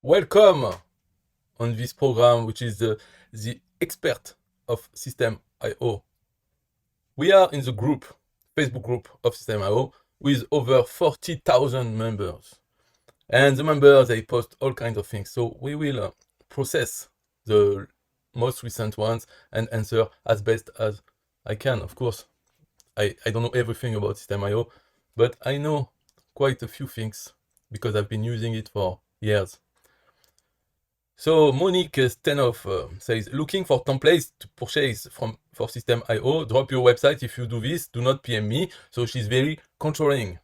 Welcome on this program, which is the expert of SystemeIO. We are in the group, Facebook group of SystemeIO, with over 40,000 members. And the members, they post all kinds of things. So we will process the most recent ones and answer as best as I can. Of course, I don't know everything about SystemeIO, but I know quite a few things because I've been using it for years. So Monique Stenoff says, looking for templates to purchase for SystemeIO, drop your website if you do this, do not PM me. So she's very controlling.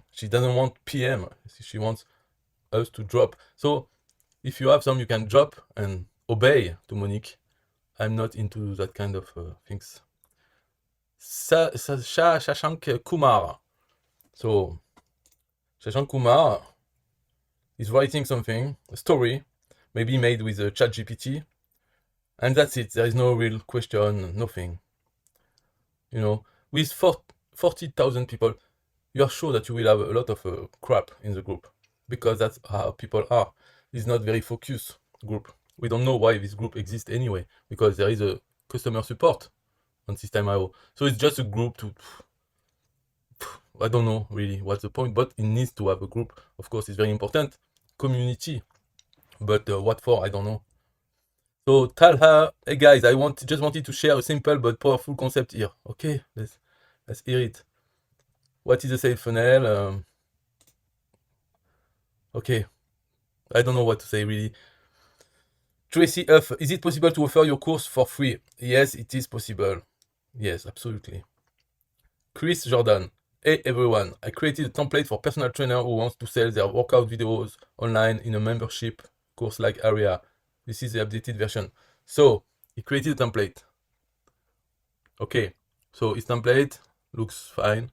She doesn't want PM, she wants us to drop. So if you have some, you can drop and obey to Monique. I'm not into that kind of things. Shashank Kumar. So Shashank Kumar is writing something, a story, maybe made with a ChatGPT, and that's it. There is no real question, nothing. You know, with 40,000 people, you are sure that you will have a lot of crap in the group, because that's how people are. It's not very focused group. We don't know why this group exists anyway, because there is a customer support on SystemeIO. So it's just a group to, I don't know really what's the point, but it needs to have a group. Of course, it's very important. Community. But what for? I don't know. So Talha, hey guys, just wanted to share a simple but powerful concept here. Okay, let's hear it. What is a sales funnel? Okay, I don't know what to say really. Tracy F, is it possible to offer your course for free? Yes, it is possible. Yes, absolutely. Chris Jordan, hey everyone, I created a template for personal trainer who wants to sell their workout videos online in a membership course-like area. This is the updated version. So he created a template. Okay, so his template looks fine.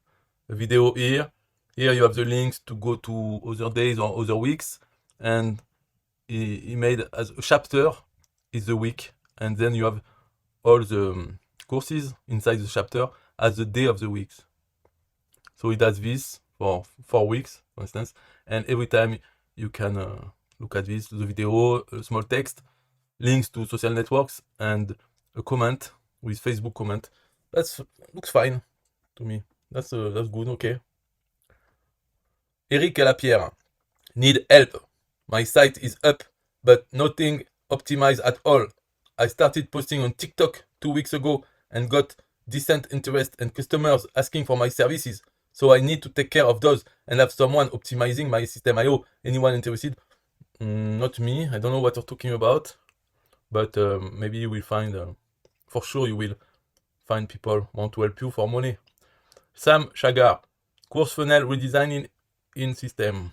A video here. Here you have the links to go to other days or other weeks. And he made as a chapter is the week. And then you have all the courses inside the chapter as the day of the week. So he does this for 4 weeks, for instance. And every time you can look at this, the video, a small text, links to social networks, and a comment with Facebook comment. That looks fine to me. That's good, okay. Eric Lapierre, need help. My site is up, but nothing optimized at all. I started posting on TikTok 2 weeks ago and got decent interest and customers asking for my services. So I need to take care of those and have someone optimizing my SystemeIO. Anyone interested? Not me. I don't know what you're talking about. But maybe you will find, for sure you will find people want to help you for money. Sam Chagar, course funnel redesign in system.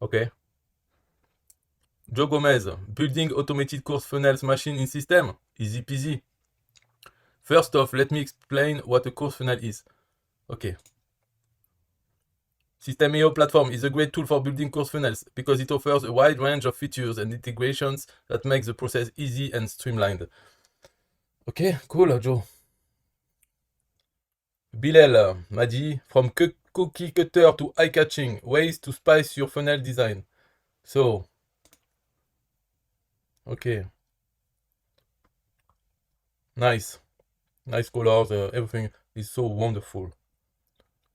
Okay. Joe Gomez, building automated course funnels machine in system. Easy peasy. First off, let me explain what a course funnel is. Okay. SystemeIO platform is a great tool for building course funnels because it offers a wide range of features and integrations that make the process easy and streamlined. Okay, cool, Joe. Bilal Madi, from cookie cutter to eye-catching, ways to spice your funnel design. So, okay. Nice colors, everything is so wonderful.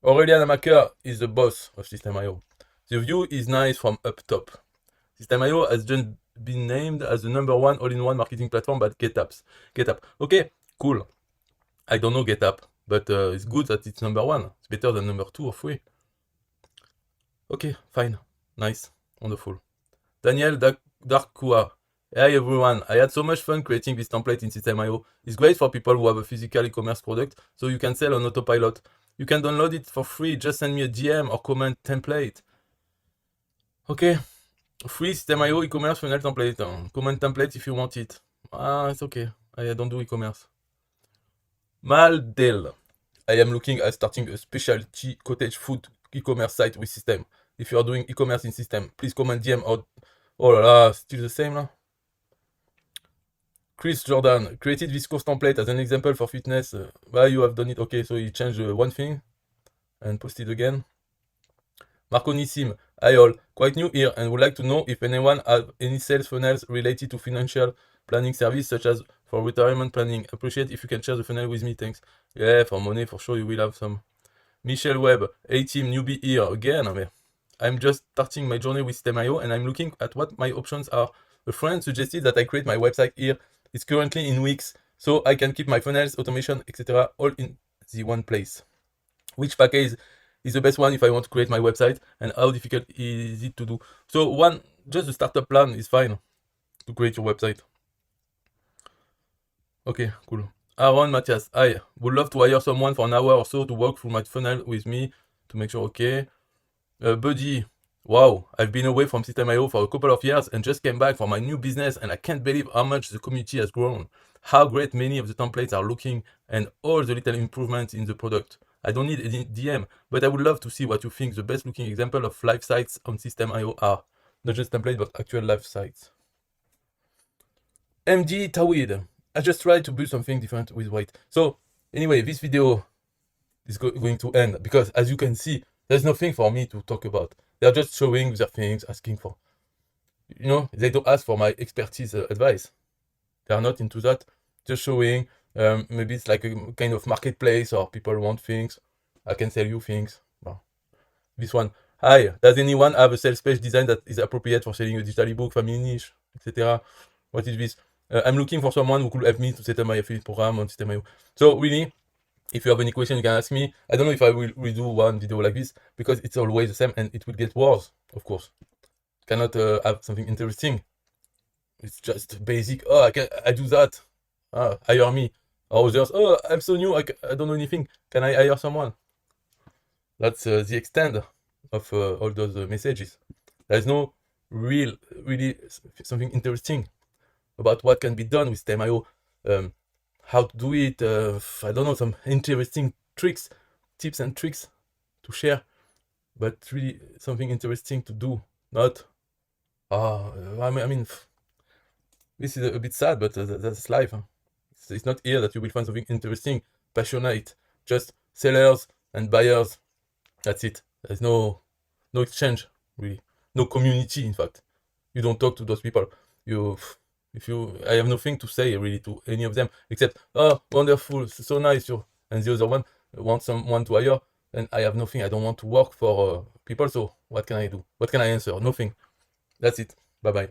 Aurelian Amaker is the boss of SystemeIO. The view is nice from up top. SystemeIO has just been named as the #1 all-in-one marketing platform by GetApp. Okay, cool. I don't know GetApp, but it's good that it's #1. It's better than #2 or 3. Okay, fine. Nice. Wonderful. Daniel Darkua. Hi everyone, I had so much fun creating this template in SystemeIO. It's great for people who have a physical e-commerce product, so you can sell on autopilot. You can download it for free, just send me a DM or comment template. Okay, free SystemeIO e-commerce funnel template. Comment template if you want it. It's okay, I don't do e-commerce. Maldel, I am looking at starting a specialty cottage food e-commerce site with System. If you are doing e-commerce in System, please comment DM or... Oh là là, still the same là? Chris Jordan created this course template as an example for fitness. Why you have done it? Okay, so he changed one thing and posted again. Marco Nissim, Hi all, quite new here and would like to know if anyone have any sales funnels related to financial planning service such as for retirement planning. Appreciate if you can share the funnel with me, thanks. Yeah, for money for sure you will have some. Michelle Webb, hey team, newbie here again. I'm just starting my journey with SystemeIO and I'm looking at what my options are. A friend suggested that I create my website here. It's currently in Wix, so I can keep my funnels, automation, etc. all in the one place. Which package is the best one if I want to create my website, and how difficult is it to do? So just the startup plan is fine to create your website. Okay, cool. Aaron Matthias, I would love to hire someone for an hour or so to work through my funnel with me to make sure, okay. Buddy, wow, I've been away from SystemeIO for a couple of years and just came back for my new business, and I can't believe how much the community has grown. How great many of the templates are looking, and all the little improvements in the product. I don't need any DM, but I would love to see what you think the best looking example of live sites on SystemeIO are. Not just templates, but actual live sites. MD Tawid, I just tried to build something different with white. So, anyway, this video is going to end because, as you can see, there's nothing for me to talk about. They're just showing their things, asking for, they don't ask for my expertise advice. They are not into that. Just showing. Maybe it's like a kind of marketplace, or people want things. I can sell you things. Well, this one. Hi, does anyone have a sales page design that is appropriate for selling a digital ebook, family niche, etc.? What is this? I'm looking for someone who could help me to set up my affiliate program on SystemeIO. So really, if you have any question, you can ask me. I don't know if I will redo one video like this because it's always the same and it will get worse, of course. Cannot have something interesting. It's just basic. Oh, I do that. Hire me. Or others. Oh, I'm so new. I don't know anything. Can I hire someone? That's the extent of all those messages. There's no really something interesting about what can be done with SystemeIO. How to do it. I don't know, some interesting tips and tricks to share, but really something interesting to do. Not, I mean, this is a bit sad, but that's life. Huh? It's not here that you will find something interesting, passionate. Just sellers and buyers. That's it. There's no exchange, really. No community, in fact. You don't talk to those people. I have nothing to say really to any of them except, oh, wonderful, so nice, and the other one wants someone to hire, and I have nothing. I don't want to work for people, so what can I do? What can I answer? Nothing. That's it. Bye bye.